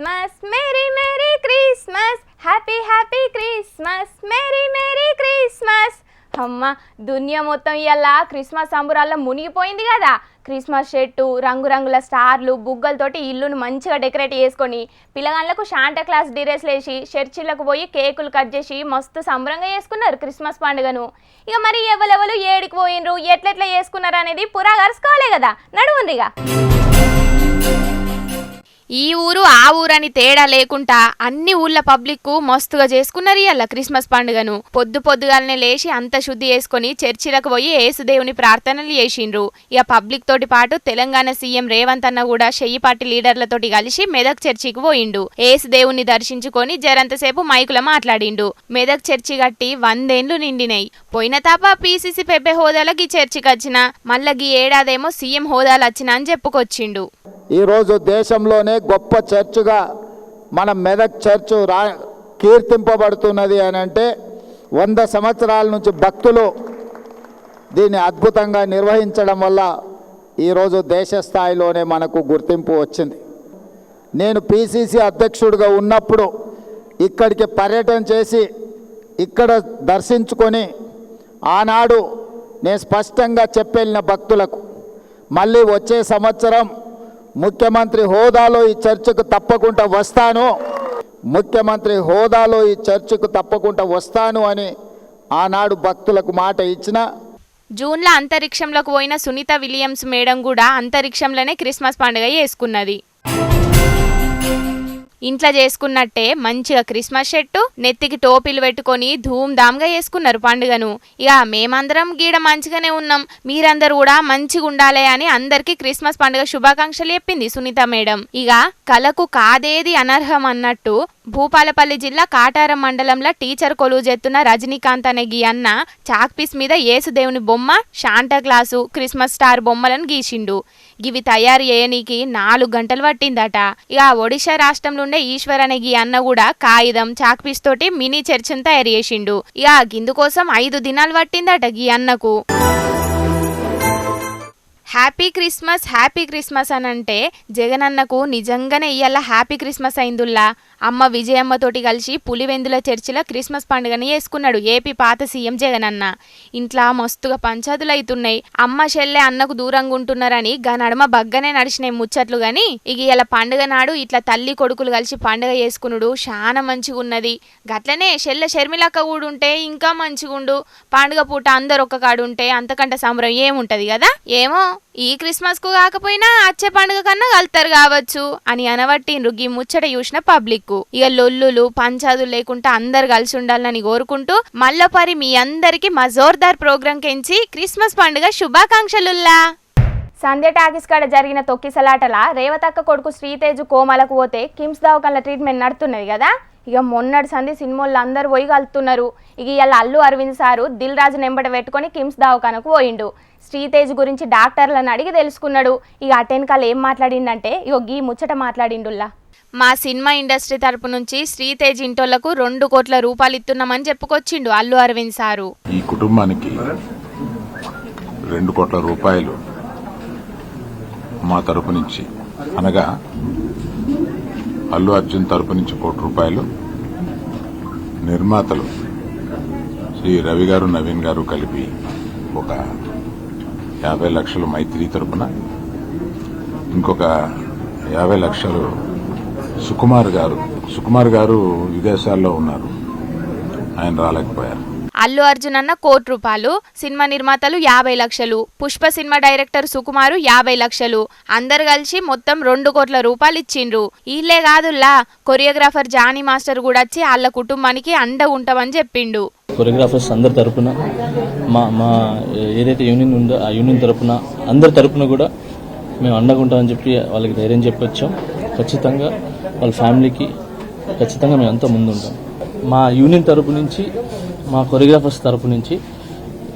Christmas, Merry Merry Christmas, Happy Happy Christmas, Merry Merry Christmas. అమ్మ దునియా మొత్తం ఇయ్యాల Christmas సంబరాల్లో మునిగిపోయింది కదా. క్రిస్మస్ చెట్టు, రంగురంగుల స్టార్లు, బుగ్గలతోటి ఇల్లును మంచిగా డెకరేట్ చేసుకొని పిల్లగాళ్ళకు శాంటా క్లాస్ డ్రెస్లు వేసి చర్చిలకు పోయి కేకులు కట్ చేసి మస్తు సంబరంగా చేసుకున్నారు క్రిస్మస్ పండుగను. ఇక మరి ఎవరెవరు ఏడికి పోయినరు, ఎట్లెట్లా చేసుకున్నారు అనేది పురా గరుసుకోవాలి కదా. నడువుండ్రిగా. ఈ ఊరు ఆ ఊరని తేడా లేకుండా అన్ని ఊళ్ళ పబ్లిక్ మస్తుగా చేసుకున్నారు ఇవాళ క్రిస్మస్ పండుగను. పొద్దుగాలనే లేచి అంత శుద్ధి చేసుకుని చర్చిలకు పోయి యేసుదేవుని ప్రార్థనలు చేసిండ్రు. ఇక పబ్లిక్ తోటి పాటు తెలంగాణ సీఎం రేవంత్ అన్న కూడా షెయ్యి పార్టీ లీడర్లతోటి కలిసి మెదక్ చర్చికి పోయిండు. యేసుదేవుని దర్శించుకొని జరంతసేపు మైకుల మాట్లాడిండు. మెదక్ చర్చి కట్టి 100 ఏళ్లు నిండినాయి. పోయిన తాప పీసీసీ పెబ్బే హోదాలకి ఈ చర్చికి వచ్చిన, మళ్ళీ ఈ ఏడాదేమో సీఎం హోదాలు వచ్చిన అని చెప్పుకొచ్చిండు. ఈరోజు దేశంలోనే గొప్ప చర్చ్గా మన మెదక్ చర్చ్ కీర్తింపబడుతున్నది అని అంటే 100 సంవత్సరాల నుంచి భక్తులు దీన్ని అద్భుతంగా నిర్వహించడం వల్ల ఈరోజు దేశ స్థాయిలోనే మనకు గుర్తింపు వచ్చింది. నేను పిసిసి అధ్యక్షుడిగా ఉన్నప్పుడు ఇక్కడికి పర్యటన చేసి ఇక్కడ దర్శించుకొని ఆనాడు నేను స్పష్టంగా చెప్పెళ్ళిన భక్తులకు మళ్ళీ వచ్చే సంవత్సరం ముఖ్యమంత్రి హోదాలో ఈ చర్చకు తప్పకుండా వస్తాను, ముఖ్యమంత్రి హోదాలో ఈ చర్చకు తప్పకుండా వస్తాను అని ఆనాడు భక్తులకు మాట ఇచ్చిన. జూన్లో అంతరిక్షంలోకి పోయిన సునీత విలియమ్స్ మేడం కూడా అంతరిక్షంలోనే క్రిస్మస్ పండుగ చేసుకున్నది. ఇంట్లో చేసుకున్నట్టే మంచిగా క్రిస్మస్ చెట్టు, నెత్తికి టోపీలు పెట్టుకొని ధూమ్ధామ్గా చేసుకున్నారు పండుగను. ఇక మేమందరం గీడ మంచిగానే ఉన్నాం, మీరందరూ కూడా మంచిగా ఉండాలి అని అందరికీ క్రిస్మస్ పండుగ శుభాకాంక్షలు చెప్పింది సునీత మేడం. ఇక కళకు కాదేది అనర్హం అన్నట్టు భూపాలపల్లి జిల్లా కాటారం మండలంలో టీచర్ కొలువు చేస్తున్న రజనీకాంత్ అనే గీ అన్న చాక్పీస్ మీద యేసుదేవుని బొమ్మ, శాంటా క్లాసు, క్రిస్మస్ స్టార్ బొమ్మలను గీసిండు. ఇవి తయారు చేయనీకి 4 గంటలు పట్టిందట. ఇక ఒడిశా రాష్ట్రంలో ఉండే ఈశ్వర్ అనే గీ అన్న కూడా కాగితం, చాక్పీస్ తోటి మినీ చర్చిని తయారు చేసిండు. ఇక గిందుకోసం 5 దినాలు పట్టిందట గీ అన్నకు. హ్యాపీ క్రిస్మస్ అని అంటే జగనన్నకు నిజంగానే ఇయ్యాల హ్యాపీ క్రిస్మస్ అయిందుల్లా. అమ్మ విజయమ్మతోటి కలిసి పులివెందుల చర్చిలో క్రిస్మస్ పండుగని చేసుకున్నాడు ఏపీ పాత సీఎం జగనన్న. ఇంట్లో మస్తుగా పంచాదులు అవుతున్నాయి. అమ్మ చెల్లె అన్నకు దూరంగా ఉంటున్నారని గా నడమ బగ్గనే నడిచినాయి ముచ్చట్లు గాని ఇక ఇలా పండుగ నాడు ఇట్లా తల్లి కొడుకులు కలిసి పండుగ చేసుకున్నాడు చాలా మంచిగా ఉన్నది. గట్లనే చెల్లె షర్మిలక్క కూడా ఉంటే ఇంకా మంచిగుండు. పండుగ పూట అందరు ఒక్క కాడు ఉంటే అంతకంటే సంబరం ఏముంటది కదా. ఏమో ఈ క్రిస్మస్ కు కాకపోయినా అచ్చే పండుగ కన్నా కలుతారు కావచ్చు అని అనబట్టిండ్రు గీ ముచ్చట చూసిన పబ్లిక్. ఇక లొల్లులు పంచాదులు లేకుండా అందరు కలిసి ఉండాలని కోరుకుంటూ మళ్ళపరి మీ అందరికి మా జోర్దార్ ప్రోగ్రాం కెంచి క్రిస్మస్ పండుగ శుభాకాంక్షలుల్లా. సంధ్య టాకీస్ కాడ జరిగిన తొక్కిసలాటల రేవతక్క కొడుకు శ్రీతేజు కోమాలకు పోతే కిమ్స్ దవాఖాన ట్రీట్మెంట్ నడుతున్నది కదా. ఇక మొన్నటి సంధి సినిమాల్లో అందరు పోయి కలుతున్నారు. ఇక ఇలా అల్లు అరవింద్ సారు దిల్ రాజు నెంబట పెట్టుకొని కిమ్స్ దవాఖానకు పోయిండు. శ్రీతేజ్ గురించి డాక్టర్లను అడిగి తెలుసుకున్నాడు. ఇక అటెన్కాలు ఏం మాట్లాడిండంటే ఇగో గీ ముచ్చట మాట్లాడిండుల్లా. మా సినిమా ఇండస్ట్రీ తరపు నుంచి శ్రీతేజ్ ఇంటోళ్లకు 2 కోట్ల రూపాయలు ఇస్తున్నామని చెప్పుకొచ్చిండు అల్లు అరవింద్ సారు. ఈ కుటుంబానికి 2 కోట్ల రూపాయలు మా తరపు నుంచి, అనగా అల్లు అర్జున్ తరపు నుంచి 1 కోటి రూపాయలు, నిర్మాతలు శ్రీ రవి గారు నవీన్ గారు కలిపి ఒక 50 లక్షలు మైత్రి తరపున, ఇంకొక 50 లక్షలు సుకుమార్ గారు విదేశాల్లో ఉన్నారు, ఆయన రాలేకపోయారు. అల్లు అర్జున్ అన్న 1 కోటి రూపాయలు, సినిమా నిర్మాతలు 50 లక్షలు, పుష్ప సినిమా డైరెక్టర్ సుకుమారు 50 లక్షలు, అందరు కలిసి మొత్తం 2 కోట్ల రూపాయలు ఇచ్చిండ్రు. ఇల్లే కాదుల్లా కొరియోగ్రాఫర్ జానీ మాస్టర్ కూడా వచ్చి వాళ్ళ కుటుంబానికి అండ ఉంటామని చెప్పిండు. కొరియోగ్రాఫర్స్ అందరి తరపున మా ఏదైతే యూనియన్ ఉందో ఆ యూనియన్ తరపున అందరి తరపున కూడా మేము అండగా ఉంటామని చెప్పి వాళ్ళకి ధైర్యం చెప్పొచ్చాం. ఖచ్చితంగా వాళ్ళ ఫ్యామిలీకి ఖచ్చితంగా మేము అంతా ముందు ఉంటాం. మా యూనియన్ తరపు నుంచి, మా కొరియోగ్రాఫర్స్ తరపు నుంచి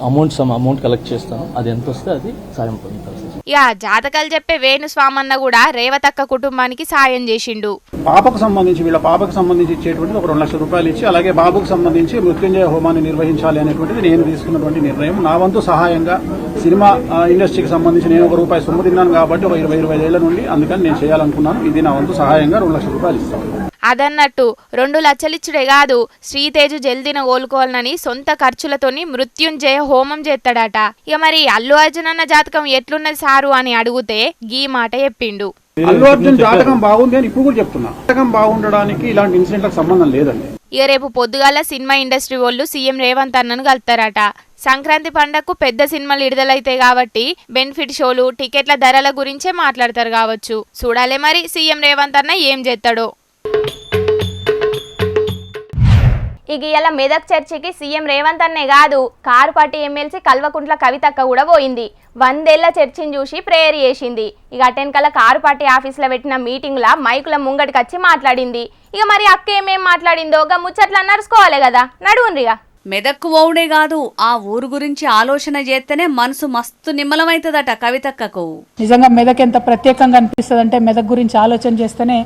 అమౌంట్ కలెక్ట్ చేస్తాను. అది ఎంత వస్తే అది సాయం పొందుతారు. ఇక జాతకాలు చెప్పే వేణుస్వామన్న కూడా రేవతక్క కుటుంబానికి సాయం చేసిండు. పాపకు సంబంధించి వీళ్ళ పాపకు సంబంధించి ఇచ్చేటువంటిది ఒక 2 లక్షల రూపాయలు ఇచ్చి, అలాగే బాబుకు సంబంధించి మృత్యుంజయ హోమాన్ని నిర్వహించాలి అనేటువంటిది నేను తీసుకున్నటువంటి నిర్ణయం. నా వంతు సహాయంగా సినిమా ఇండస్ట్రీకి సంబంధించి నేను ₹1 సొమ్ము తిన్నాను కాబట్టి ఒక 20-25 ఏళ్ల నుండి, అందుకని నేను చేయాలనుకున్నాను. ఇది నా వంతు సహాయంగా 2 లక్షల రూపాయలు ఇస్తాను. అదన్నట్టు 2 లక్షలిచ్చుడే కాదు, శ్రీతేజు జల్దిన కోలుకోవాలని సొంత ఖర్చులతోని మృత్యుంజయ హోమం చేస్తాడట. ఇక మరి అల్లు అర్జున్ అన్న జాతకం ఎట్లున్నది సారు అని అడిగితే గీ మాట చెప్పిండు. అల్లు అర్జున్ జాతకం బాగుంది అని ఇప్పుడు కూడా చెప్తున్నా. జాతకం బాగుండడానికి ఇలాంటి ఇన్సిడెంట్లకు సంబంధం లేదండి. ఇక రేపు పొద్దుగాల సినిమా ఇండస్ట్రీ వాళ్ళు సీఎం రేవంత్ అన్నను కలుతారట. సంక్రాంతి పండగకు పెద్ద సినిమాలు విడుదలైతాయి కాబట్టి బెనిఫిట్ షోలు, టికెట్ల ధరల గురించే మాట్లాడతారు కావచ్చు. చూడాలే మరి సీఎం రేవంత్ అన్న ఏం చేస్తాడో. ఇక ఇలా మెదక్ చర్చికి సీఎం రేవంత్ అన్నే కాదు, కారు పార్టీ ఎమ్మెల్సీ కల్వకుంట్ల కవితక్క కూడా పోయింది. 100 ఏళ్ల చర్చిని చూసి ప్రేయర్ చేసింది. ఇక అటెన్కల కారు పార్టీ ఆఫీస్లో పెట్టిన మీటింగ్లా మైకుల ముంగడికి వచ్చి మాట్లాడింది. ఇక మరి అక్క ఏమేం మాట్లాడిందో గా ముచ్చట్లా నడుచుకోవాలి కదా, నడువుండ్రిగా. మెదక్కు ఓవుడే కాదు, ఆ ఊరు గురించి ఆలోచన చేస్తేనే మనసు మస్తు నిమ్మలమైతుందట కవితక్కకు. నిజంగా మెదక్ ఎంత ప్రత్యేకంగా అనిపిస్తుంది అంటే, మెదక్ గురించి ఆలోచన చేస్తేనే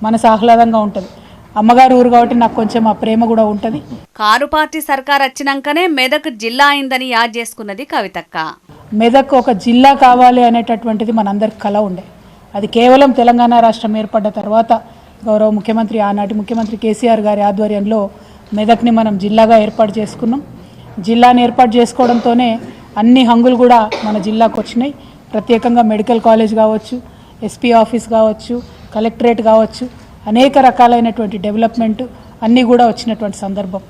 మనసు ఆహ్లాదంగా ఉంటుంది. అమ్మగారు ఊరు కాబట్టి నాకు కొంచెం ఆ ప్రేమ కూడా ఉంటుంది. కారు పార్టీ సర్కార్ వచ్చినాకనే మెదక్ జిల్లా అయిందని యాద్ చేసుకున్నది కవితక్క. మెదక్ ఒక జిల్లా కావాలి అనేటటువంటిది మనందరికి కల ఉండే. అది కేవలం తెలంగాణ రాష్ట్రం ఏర్పడ్డ తర్వాత గౌరవ ముఖ్యమంత్రి, ఆనాటి ముఖ్యమంత్రి కేసీఆర్ గారి ఆధ్వర్యంలో మెదక్ని మనం జిల్లాగా ఏర్పాటు చేసుకున్నాం. జిల్లాని ఏర్పాటు చేసుకోవడంతోనే అన్ని హంగులు కూడా మన జిల్లాకు వచ్చినాయి. ప్రత్యేకంగా మెడికల్ కాలేజ్ కావచ్చు, ఎస్పీ ఆఫీస్ కావచ్చు, కలెక్టరేట్ కావచ్చు, అనేక రకాలైనటువంటి డెవలప్మెంట్ అన్నీ కూడా వచ్చినటువంటి సందర్భం.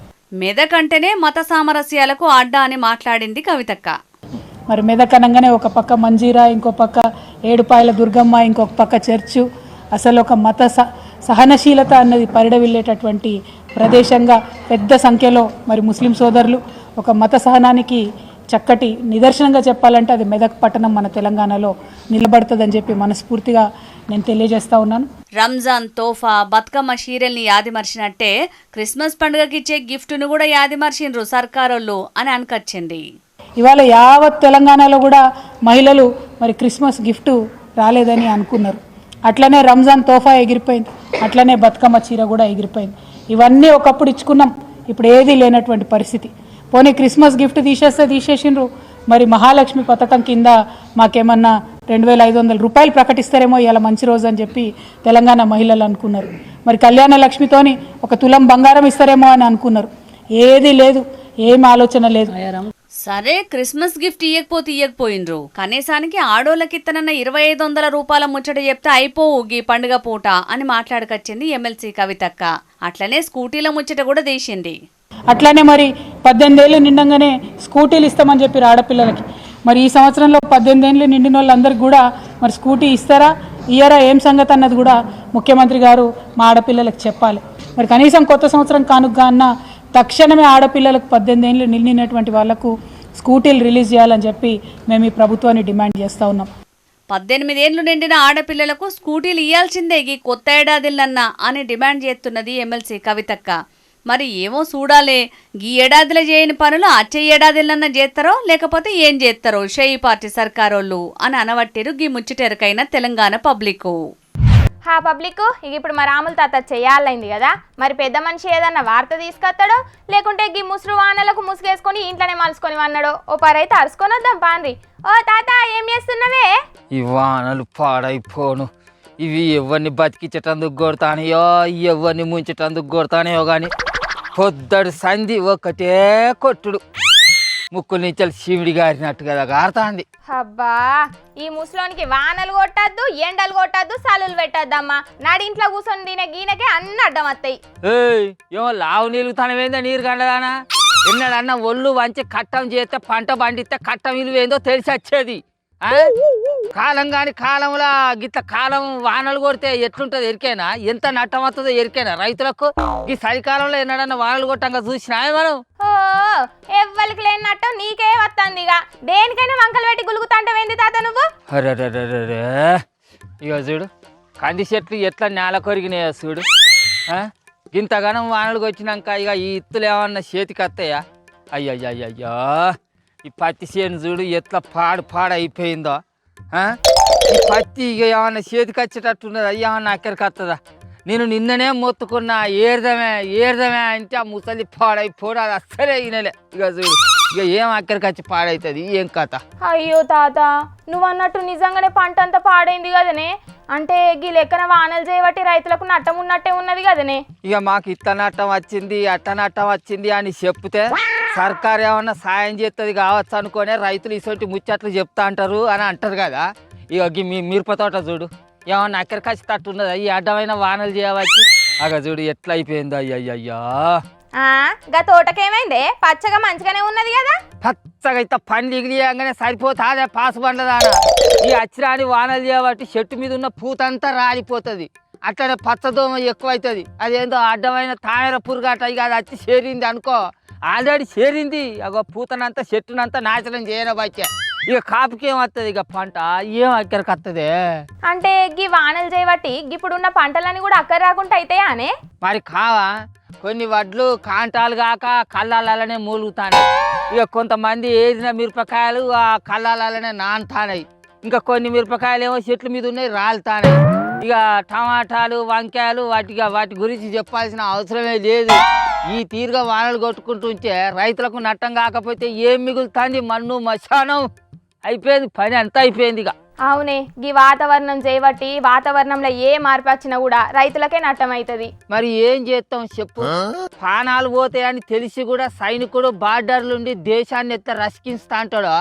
మెదక్ అంటేనే మత సామరస్యాలకు అడ్డా అని మాట్లాడింది కవితక్క. మరి మెదక్ అనగానే ఒక పక్క మంజీరా, ఇంకో పక్క ఏడుపాయల దుర్గమ్మ, ఇంకొక పక్క చర్చు, అసలు ఒక మత సహనశీలత అన్నది పరిడవిల్లేటటువంటి ప్రదేశంగా పెద్ద సంఖ్యలో మరి ముస్లిం సోదరులు ఒక మత సహనానికి చక్కటి నిదర్శనంగా చెప్పాలంటే అది మెదక్ పట్టణం మన తెలంగాణలో నిలబడుతుందని చెప్పి మనస్ఫూర్తిగా నేను తెలియజేస్తా ఉన్నాను. రంజాన్ తోఫా, బతుకమ్మ షీరెల్ని యాదిమర్చినట్టే క్రిస్మస్ పండుగకి ఇచ్చే గిఫ్ట్ను కూడా యాదిమర్చిండ్రు సర్కారోళ్ళు అని అనుకొచ్చింది. ఇవాళ యావత్ తెలంగాణలో కూడా మహిళలు మరి క్రిస్మస్ గిఫ్ట్ రాలేదని అనుకున్నారు. అట్లనే రంజాన్ తోఫా ఎగిరిపోయింది, అట్లనే బతుకమ్మ చీర కూడా ఎగిరిపోయింది. ఇవన్నీ ఒకప్పుడు ఇచ్చుకున్నాం, ఇప్పుడు ఏదీ లేనటువంటి పరిస్థితి. పోనీ క్రిస్మస్ గిఫ్ట్ తీసేసిండ్రు, మరి మహాలక్ష్మి పథకం కింద మాకేమన్నా 2500 రూపాయలు ప్రకటిస్తారేమో ఇవాళ మంచి రోజు అని చెప్పి తెలంగాణ మహిళలు అనుకున్నారు. మరి కళ్యాణ లక్ష్మితోని 1 తులం బంగారం ఇస్తారేమో అని అనుకున్నారు. ఏదీ లేదు, ఏం ఆలోచన లేదు. సరే క్రిస్మస్ గిఫ్ట్ ఇయ్యకపోయిండ్రు, కనీసానికి ఆడోళ్ళకిత్తనన్న 2500 రూపాయల ముచ్చట చెప్తే అయిపోవు గీ పండుగ పూట అని మాట్లాడకొచ్చింది ఎమ్మెల్సీ కవితక్క. అట్లనే స్కూటీల ముచ్చట కూడా తీసింది. అట్లానే మరి 18 ఏళ్ళు నిండంగానే స్కూటీలు ఇస్తామని చెప్పి ఆడపిల్లలకి, మరి ఈ సంవత్సరంలో 18 ఏళ్ళు నిండిన వాళ్ళందరికీ కూడా మరి స్కూటీ ఇస్తారా ఇయ్యరా ఏం సంగతి అన్నది కూడా ముఖ్యమంత్రి గారు మా ఆడపిల్లలకు చెప్పాలి. మరి కనీసం కొత్త సంవత్సరం కానుక అన్న తక్షణమే ఆడపిల్లలకు 18 ఏళ్ళు నిండినటువంటి వాళ్లకు స్కూటీలు రిలీజ్ చేయాలని చెప్పి మేము ఈ ప్రభుత్వాన్ని డిమాండ్ చేస్తూ ఉన్నాం. 18 ఏళ్లు నిండిన ఆడపిల్లలకు స్కూటీలు ఇయ్యాల్సిందే ఈ కొత్త ఏడాదిలన్నా అని డిమాండ్ చేస్తున్నది ఎమ్మెల్సీ కవితక్క. మరి ఏమో చూడాలే, ఈ ఏడాదిలో చేయని పనులు అచ్చే ఏడాదిలన్నా చేస్తారో లేకపోతే ఏం చేస్తారో షేయి పార్టీ సర్కారోళ్ళు అని అనవట్టిరు గీ ముచ్చటెరకైన తెలంగాణ పబ్లిక్. పబ్లిక్ ఇక ఇప్పుడు మా రాముల తాత చేయాలైంది కదా, మరి పెద్ద మనిషి ఏదన్నా వార్త తీసుకొస్తాడో లేకుంటే గీ ముసురు వానలకు ముసుగేసుకొని ఇంట్లోనే మలుసుకొని వన్నాడో ఓ పరైతే అరుసుకొని వద్దాం పాండ్రి. ఓ తాత ఏం చేస్తున్నావే? ఈ వానలు పాడైపోను, ఇవి ఎవరిని బతికించటందుకు కొడతానయో ఎవరిని ముంచటందుకు కొడతానయో కానీ పొద్దడు సంధి ఒకటే కొట్టుడు, ముక్కుల నుంచి శివుడి గారినట్టు కదా గారుతాంది. అబ్బా ఈ ముసలోనికి వానలు కొట్టద్దు, ఎండలు కొట్టద్దు, సలులు పెట్టద్దమ్మా. నాడింట్లో కూర్చొని తినే గీనకే అన్ని అడ్డం వస్తాయి. ఏమో లావు నిలుగుతానమేందో నీరు కండదానా, ఎన్నడన్నా ఒళ్ళు వంచి కట్టం చేస్తే పంట పండిస్తే కట్టం విలువేందో తెలిసి వచ్చేది. కాలం కాని కాలంలో గిట్ల కాలం వానలు కొడితే ఎట్లుంటది ఎరికేనా, ఎంత నట్టం వస్తుందో ఎరికేనా రైతులకు? ఈ చలికాలంలో ఎన్నడన్నా వానలు కొట్టంగా చూసినా మనం? ఓ ఎవ్వరికి లేని నట్టం నీకే వస్తుంది. ఇక దేనికైనా వంకలు పెట్టి గులుగుతాంటవేంది తాత నువ్వు? అరే ఇక చూడు కంది చెట్లు ఎట్లా నేల కొరిగినాయో చూడు. ఇంతగానం వానలు వచ్చినాక ఇక ఈ ఇత్తులు ఏమన్నా చేతికి వస్తాయా? అయ్యయ్యో ఈ పత్తి చేను చూడు ఎట్లా పాడు అయిపోయిందో. ఈ పత్తి ఇక ఏమన్నా చేతికి వచ్చేటట్టున్నదా ఏమన్నా అక్కడికి వస్తుందా? నేను నిన్ననే మొత్తుకున్నా ఏర్దమే అంటే ఆ ముసలి పాడైపోడు, అది అస్సలే వినలే. ఇక చూడు ఇక ఏం అక్కడికి వచ్చి పాడవుతుంది ఏం కథ. అయ్యో తాత, నువ్వు అన్నట్టు నిజంగానే పంట అంతా పాడైంది కదనే. అంటే గీ లెక్కన వానలు చేయబట్టి రైతులకు నట్టం ఉన్నట్టే ఉన్నది కదనే. ఇక మాకు ఇట్ట నట్టం వచ్చింది అట్ట నట్టం వచ్చింది అని చెప్తే సర్కారు ఏమన్నా సాయం చేస్తుంది కావచ్చు అనుకునే రైతులు ఇసొంటి ముచ్చట్లు చెప్తా అంటారు అని అంటారు కదా. ఇక మీ మిరప తోట చూడు ఏమన్నా అక్కడికి వచ్చి తట్టున్నది. ఈ అడ్డమైన వానలు చేయవచ్చు. అగ చూడు ఎట్లా అయిపోయిందో. అయ్యయ్యా గా తోటకేమైందే? పచ్చగా మంచిగానే ఉన్నది కదా. పచ్చగా అయితే పండ్లు ఇగిలియంగానే సరిపోతాదే పాసు పండ్లదానా. ఈ అచ్చిరాని వానలు చేయబట్టి చెట్టు మీద ఉన్న పూతంతా రాలిపోతుంది. అట్లనే పచ్చదోమ ఎక్కువ అవుతుంది. అదేందో అడ్డమైన తామర పురుగట ఇక అది వచ్చి చేరింది అనుకో, ఆల్రెడీ చేరింది. అగో పూతనంతా చెట్టునంతా నాశనం చేయనబట్టే ఇక కాపుకి ఏమవుతుంది ఇక పంట ఏం అక్కడికి వస్తుంది. అంటే గీ వానలు చేయబట్టి ఇప్పుడున్న పంటలన్నీ కూడా అక్కర రాకుండా అయితాయా అనే? మరి కావా కొన్ని వడ్లు కాంటాలు కాక కళ్ళాలనే మూలుగుతాయి. ఇక కొంతమంది ఏదిన మిరపకాయలు ఆ కళ్ళాలనే నానుతాయి. ఇంకా కొన్ని మిరపకాయలు ఏమో చెట్ల మీద ఉన్నాయి రాలుతాయి. ఇక టమాటాలు వంకాయలు వాటి గురించి చెప్పాల్సిన అవసరమే లేదు. ఈ తీరుగా వానలు కొట్టుకుంటుంటే రైతులకు నట్టం కాకపోతే ఏం మిగులుతుంది? మన్ను మశానం అయిపోయింది, పని అంతా అయిపోయింది. ఇక అవునే, గీ వాతావరణం చేయబట్టి వాతావరణంలో ఏ మార్పు వచ్చినా కూడా రైతులకే నట్టం అవుతుంది. మరి ఏం చేస్తాం చెప్పు? ప్రాణాలు పోతాయని తెలిసి కూడా సైనికుడు బార్డర్లుండి దేశాన్ని ఎత్త రసికిస్తా అంటాడు.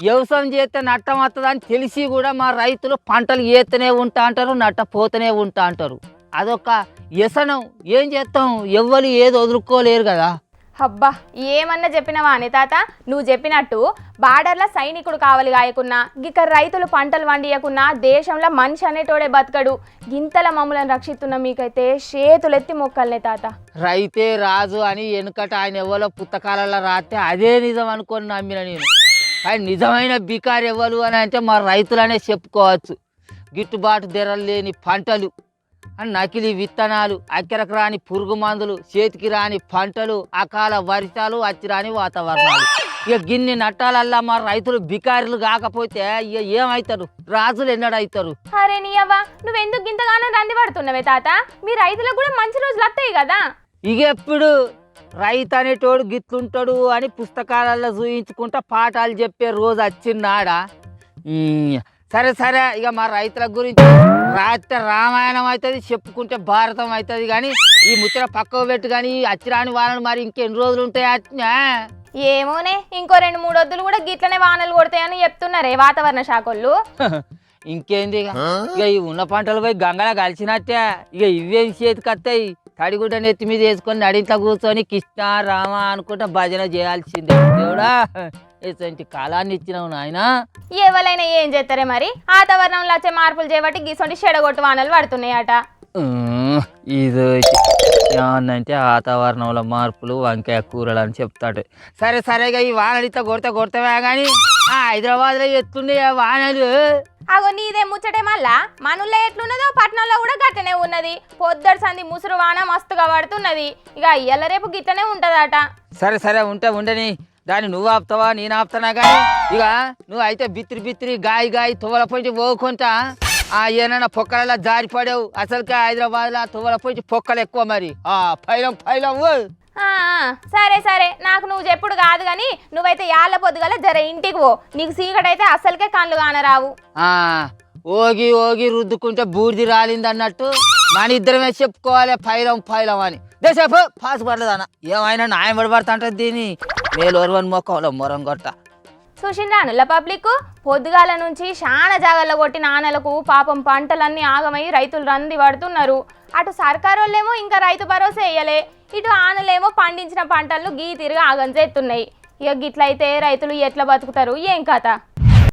వ్యవసాయం చేస్తే నట్టం వస్తుందని తెలిసి కూడా మా రైతులు పంటలు ఏతనే ఉంటా అంటారు, నట్టపోతూనే ఉంటా అంటారు. అదొక వ్యసనం. ఏం చేస్తాం? ఎవ్వరు ఏది వదులుకోలేరు కదా. అబ్బా, ఏమన్నా చెప్పినవా అనే తాత? నువ్వు చెప్పినట్టు బార్డర్లో సైనికుడు కావాలి కాయకున్నా, గిక్క రైతులు పంటలు వండియకున్నా దేశంలో మనిషి అనేటోడే బతకడు. గింతల మమ్మల్ని రక్షిస్తున్న మీకైతే చేతులెత్తి మొక్కల్నే తాత. రైతే రాజు అని వెనుకట ఆయన ఎవరో పుస్తకాలలో రాస్తే అదే నిజం అనుకొని నమ్మిన నేను. కానీ నిజమైన బికారు ఎవరు అని అంటే మా రైతులనే చెప్పుకోవచ్చు. గిట్టుబాటు ధరలు లేని పంటలు, నకిలీ విత్తనాలు, అక్కరకు రాని పురుగు మందులు, చేతికి రాని పంటలు, అకాల వర్షాలు, అచ్చిరాని వాతావరణాలు. ఇక గిన్ని నట్టాలల్లా మా రైతులు బికారులు కాకపోతే ఇక ఏమవుతారు? రాజులు ఎన్నడవుతారు? అరే నీ అవ్వ, నువ్వెందుకు గింతగానో రంది పడుతున్నావే తాత? మీ రైతులకు కూడా మంచి రోజులు వస్తాయి కదా. ఇక ఎప్పుడు రైతు అనేటోడు గిట్లుంటాడు అని పుస్తకాలలో చూయించుకుంటా పాఠాలు చెప్పే రోజు వచ్చిన్నాడా? సరే ఇక మా రైతుల గురించి రాస్తే రామాయణం అవుతుంది, చెప్పుకుంటే భారతం అవుతుంది. కానీ ఈ ముచ్చట పక్కకు పెట్టు. కానీ అచ్చిరాని వానలు మరి ఇంకెన్ని రోజులు ఉంటాయి? అట్నా ఏమోనే, ఇంకో 2-3 వద్దులు కూడా గిట్లనే వానలు కొడతాయని చెప్తున్నారే వాతావరణ శాఖలు. ఇంకేంది ఇక ఈ ఉన్న పంటలు పోయి గంగలా కలిసినట్టే. ఇక ఇవేం చేతికి వస్తాయి? తడిగుడ్డ నెత్తి మీద వేసుకొని నడింట్లో కూర్చొని కృష్ణ రామ అనుకుంటా భజన చేయాల్సిందే. దేవుడా ఎటువంటి కాలాన్ని ఇచ్చినావు నాయన. ఎవరైనా ఏం చేస్తారే మరి? వాతావరణంలో వచ్చే మార్పులు చేయబట్టి గిసొంటి చెడగొట్టు వానలు పడుతున్నాయట. ఇది ఏమన్నంటే వాతావరణంలో మార్పులు వంకాయ కూరలు అని చెప్తాడు. సరేగా ఈ వానలితో కొడతావే కానీ హైదరాబాద్లో ఎత్తుండే వానలు. అగో నీదే ముచ్చటే. మళ్ళా మనూళ్ళో ఎట్లున్నదో పట్టణంలో కూడా గట్టనే ఉన్నది. పొద్దటి సంది ముసురు వాన మస్తుగా పడుతున్నది. ఇక ఇయ్యాల రేపు గిట్టనే ఉంటదట. సరే ఉండని. దాన్ని నువ్వు ఆపుతావా నేను ఆపుతానా? కానీ ఇక నువ్వు అయితే బిత్తిరి గాయి తువ్వల పొంచి పోకుంటా ఏమైనా పొక్కలలో జారిపడావు. అసలుకే హైదరాబాద్లో తువ్వల పొంచి పొక్కలు ఎక్కువ. మరి పైలం సరే నాకు నువ్వు చెప్పుడు కాదు కానీ నువ్వైతే యాళ్ళ పొద్దుగల జర ఇంటికి పో. నీకు సీకటైతే అసలుకే కళ్ళు కానరావు. ఓగి రుద్దుకుంటే బూడిది రాలింది అన్నట్టు మన ఇద్దరమే చెప్పుకోవాలి పైలం అని. దేశపు పాసు పడలేదన్న ఏమైనా న్యాయం పడబడతా దీన్ని మేలోరువని మొక్కలో మొరం కొట్ట. చూసిండ్రానుల పబ్లిక్ పొద్దుగాల నుంచి చాలా జాగాల్లో కొట్టిన ఆనలకు పాపం పంటలన్నీ ఆగమై రైతులు రంది పడుతున్నారు. అటు సర్కారు వాళ్ళేమో ఇంకా రైతు భరోసా వేయలే, ఇటు ఆనలేమో పండించిన పంటలను గీ తిరిగి ఆగం చేస్తున్నాయి. ఇక గిట్లయితే రైతులు ఎట్లా బతుకుతారు ఏం కథ?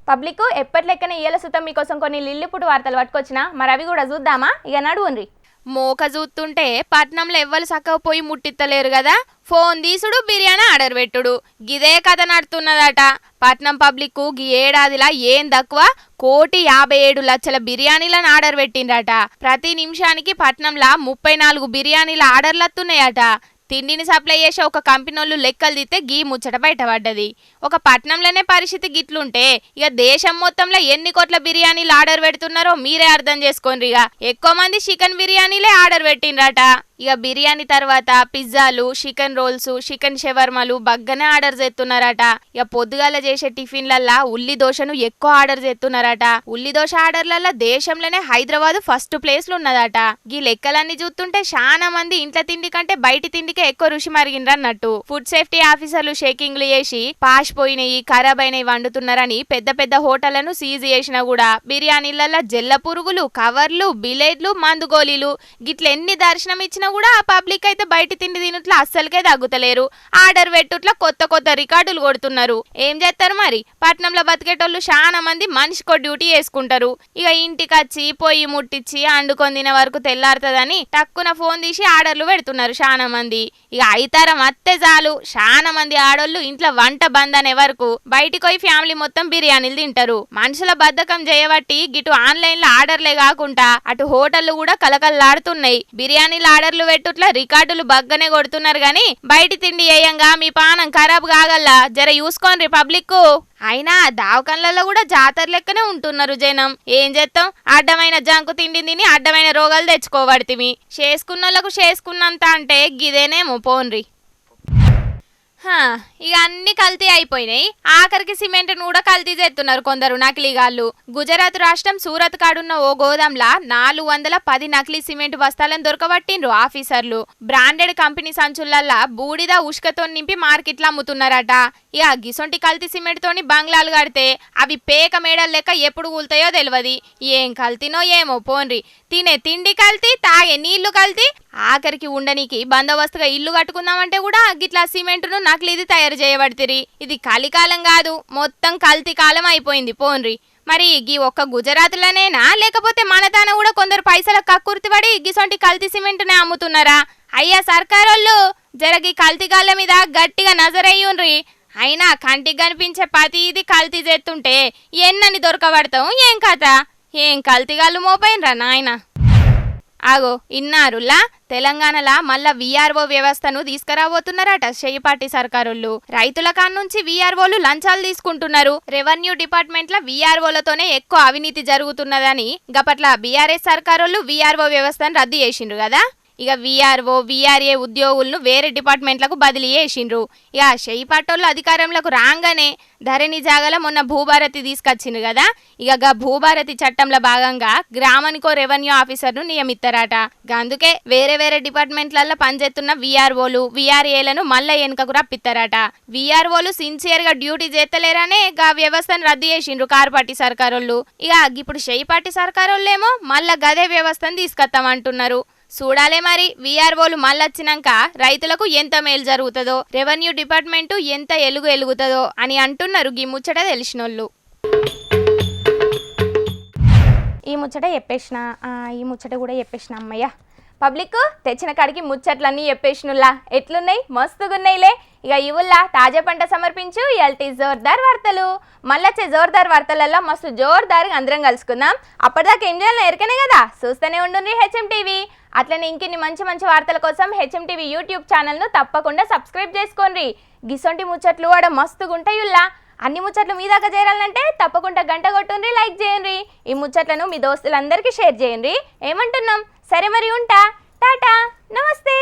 పబ్లిక్ ఎప్పట్లెక్కనే ఇయ్యాల సుతం మీకోసం కొన్ని లిల్లిపుట్టు వార్తలు పట్టుకొచ్చినా, మరి అవి కూడా చూద్దామా? ఇక నడువుండ్రి. మోక చూస్తుంటే పట్నంలో ఎవ్వరు సక్కగా పోయి ముట్టిత్తలేరు కదా. ఫోన్ తీసుడు బిర్యానీ ఆర్డర్ పెట్టుడు గిదే కథ నడుతున్నదట. పట్నం పబ్లిక్ గీ ఏడాదిలా ఏం తక్కువ 1,57,00,000 బిర్యానీలను ఆర్డర్ పెట్టిండ్రట. ప్రతి నిమిషానికి పట్నంలో 34 బిర్యానీల ఆర్డర్లు వస్తున్నాయట. తిండిని సప్లై చేసే ఒక కంపెనీలు లెక్కలు తీస్తే గీ ముచ్చట బయటపడ్డది. ఒక పట్నంలోనే పరిస్థితి గిట్లుంటే ఇక దేశం మొత్తంలో ఎన్ని కోట్ల బిర్యానీలు ఆర్డర్ పెడుతున్నారో మీరే అర్థం చేసుకోండి. ఇక ఎక్కువ మంది చికెన్ బిర్యానీలే ఆర్డర్ పెట్టిండ్రట. ఇక బిర్యానీ తర్వాత పిజ్జాలు, చికెన్ రోల్స్, చికెన్ షవర్మాలు బగ్గనే ఆర్డర్ చేస్తున్నారట. ఇక పొద్దుగాల చేసే టిఫిన్లల్లా ఉల్లి దోశను ఎక్కువ ఆర్డర్ చేస్తున్నారట. ఉల్లి దోశ ఆర్డర్లల్లా దేశంలోనే హైదరాబాద్ ఫస్ట్ ప్లేస్ లో ఉన్నదట. ఈ లెక్కలన్నీ చూస్తుంటే చాలా మంది ఇంట్లో తిండి కంటే బయట తిండికే ఎక్కువ రుచి మరిగిండ్రన్నట్టు. ఫుడ్ సేఫ్టీ ఆఫీసర్లు షేకింగ్లు చేసి పాష్ పోయినవి, ఖరాబ్ అయినవి వండుతున్నారని పెద్ద పెద్ద హోటళ్లను సీజ్ చేసినా కూడా బిర్యానీలల్లా జెల్ల పురుగులు, కవర్లు, బిలేడ్లు, మందు గోళీలు గిట్ల ఎన్ని దర్శనం ఇచ్చిన కూడా ఆ పబ్లిక్ అయితే బయట తిండి తినుట్లా అస్సలకే తగ్గుతలేరు. ఆర్డర్ పెట్టుట్లా కొత్త కొత్త రికార్డులు కొడుతున్నారు. ఏం చేస్తారు మరి? పట్నంలో బతికేటోళ్ళు చాలా మంది మనిషికో డ్యూటీ చేసుకుంటారు. ఇక ఇంటికి వచ్చి పొయ్యి ముట్టించి అండుకొని తినే వరకు తెల్లారుతుందని టక్కున ఫోన్ తీసి ఆర్డర్లు పెడుతున్నారు చాలా మంది. ఇక ఐతారం అత్తే చాలు చాలా మంది ఆడోళ్ళు ఇంట్లో వంట బంద్ అనే వరకు బయటికి పోయి ఫ్యామిలీ మొత్తం బిర్యానీలు తింటారు. మనుషుల బద్ధకం చేయబట్టి గిటు ఆన్లైన్ లో ఆర్డర్లే కాకుండా అటు హోటళ్లు కూడా కలకల్లాడుతున్నాయి. బిర్యానీలు ఆర్డర్లు పెట్టుట్లా రికార్డులు బగ్గనే కొడుతున్నారు గాని బయట తిండి వేయంగా మీ పానం ఖరాబ్ కాగల్లా జర చూసుకోండి పబ్లిక్. అయినా దావకంలలో కూడా జాతర లెక్కనే ఉంటున్నారు జనం. ఏం చేస్తాం? అడ్డమైన జంకు తిండి తిని అడ్డమైన రోగాలు తెచ్చుకోబడితిమి. చేసుకున్నోళ్ళకు చేసుకున్నంత అంటే గిదేనేమో పోన్రి. ఇక అన్ని కల్తీ అయిపోయినాయి. ఆఖరికి సిమెంట్ కూడా కల్తీ చేస్తున్నారు కొందరు నకిలీగాళ్ళు. గుజరాత్ రాష్ట్రం సూరత్ కాడున్న ఓ గోదాంలా 410 నకిలీ సిమెంట్ బస్తాలను దొరకబట్టిండ్రు ఆఫీసర్లు. బ్రాండెడ్ కంపెనీ సంచులల్లా బూడిద ఉష్కతో నింపి మార్కెట్లో అమ్ముతున్నారట. ఇక గిసొంటి కల్తీ సిమెంట్ తోని బంగ్లాలు కడితే అవి పేక మేడల లెక్క ఎప్పుడు కూలుతాయో తెలియదు. ఏం కల్తీనో ఏమో పోన్రి. తినే తిండి కల్తీ, తాగే నీళ్లు కల్తీ, ఆఖరికి ఉండనికి బందోబస్తుగా ఇల్లు కట్టుకుందామంటే కూడా గిట్లా సిమెంటును నకిలీది తయారు చేయబడితిరి. ఇది కలికాలం కాదు, మొత్తం కల్తీ కాలం అయిపోయింది పోన్రి. మరి గీ ఒక్క గుజరాత్లోనేనా లేకపోతే మన తాన కూడా కొందరు పైసల కక్కుర్తి పడి గిసొంటి కల్తీ సిమెంటునే అమ్ముతున్నారా? అయ్యా సర్కారోళ్ళు జరగి కల్తీ గాళ్ళ మీద గట్టిగా నజరయ్యుండ్రి. అయినా కంటికి కనిపించే ప్రతి ఇది కల్తీ చేస్తుంటే ఎన్నని దొరకబడతాం? ఏం కథ? ఏం కల్తీగాళ్ళు మోపైనరా నాయన. ఆగో ఇన్నారులా తెలంగాణలో మళ్ళా వీఆర్ఓ వ్యవస్థను తీసుకురాబోతున్నారట షేయిపాటి సర్కారోళ్ళు. రైతుల కాన్నుంచి వీఆర్ఓలు లంచాలు తీసుకుంటున్నారు. రెవెన్యూ డిపార్ట్మెంట్ ల వీఆర్ఓలతోనే ఎక్కువ అవినీతి జరుగుతున్నదని గపట్ల బీఆర్ఎస్ సర్కారోళ్ళు వీఆర్ఓ వ్యవస్థను రద్దు చేసిండ్రు కదా. ఇక వీఆర్ఓ, వీఆర్ఏ ఉద్యోగులను వేరే డిపార్ట్మెంట్లకు బదిలీ చేసిండ్రు. ఇక షేయిపాటోళ్ళు అధికారంలోకి రాగానే ధరణి జాగాల మొన్న భూభారతి తీసుకొచ్చిండ్రు కదా. ఇక భూభారతి చట్టంలో భాగంగా గ్రామానికో రెవెన్యూ ఆఫీసర్ను నియమిస్తారట. అందుకే వేరే వేరే డిపార్ట్మెంట్లలో పనిచేస్తున్న వీఆర్ఓలు, వీఆర్ఏలను మళ్ళా వెనుకకు రప్పిస్తారట. వీఆర్ఓలు సిన్సియర్ గా డ్యూటీ చేస్తలేరనే వ్యవస్థను రద్దు చేసిండ్రు కార్పాటి సర్కారోళ్ళు. ఇక ఇప్పుడు షేయిపాటి సర్కారోళ్ళేమో మళ్ళా గదే వ్యవస్థను తీసుకొస్తామంటున్నారు. చూడాలే మరి వీఆర్ఓలు మళ్ళొచ్చినాక రైతులకు ఎంత మేలు జరుగుతుందో, రెవెన్యూ డిపార్ట్మెంటు ఎంత ఎలుగుతుందో అని అంటున్నారు ఈ ముచ్చట తెలిసినోళ్ళు. ఈ ముచ్చట చెప్పేసిన, ఈ ముచ్చట కూడా చెప్పేసిన అమ్మయ్య. పబ్లిక్ తెచ్చిన కాడికి ముచ్చట్లన్నీ చెప్పేసినుల్లా. ఎట్లున్నాయి? మస్తుగున్నాయిలే. ఇక ఇవుల్లా తాజా పంట సమర్పించు ఎల్టీ జోర్దార్ వార్తలు. మళ్ళొచ్చే జోర్దార్ వార్తలలో మస్తు జోర్దార్గా అందరం కలుసుకుందాం. అప్పటిదాకా ఏం చేయాలో ఎరకనే కదా, చూస్తూనే ఉండండి హెచ్ఎం టీవీ. అట్లనే ఇంకిన్ని మంచి మంచి వార్తల కోసం హెచ్ఎం టీవీ యూట్యూబ్ ఛానల్ను తప్పకుండా సబ్స్క్రైబ్ చేసుకోండి. గిసొంటి ముచ్చట్లు కూడా మస్తుగుంటాయుల్లా. అన్ని ముచ్చట్లు మీ దాకా చేరాలంటే తప్పకుండా గంట కొట్టుండ్రి, లైక్ చేయండి. ఈ ముచ్చట్లను మీ దోస్తులందరికీ షేర్ చేయండి. ఏమంటున్నాం? సరే మరి ఉంటా. టాటా, నమస్తే.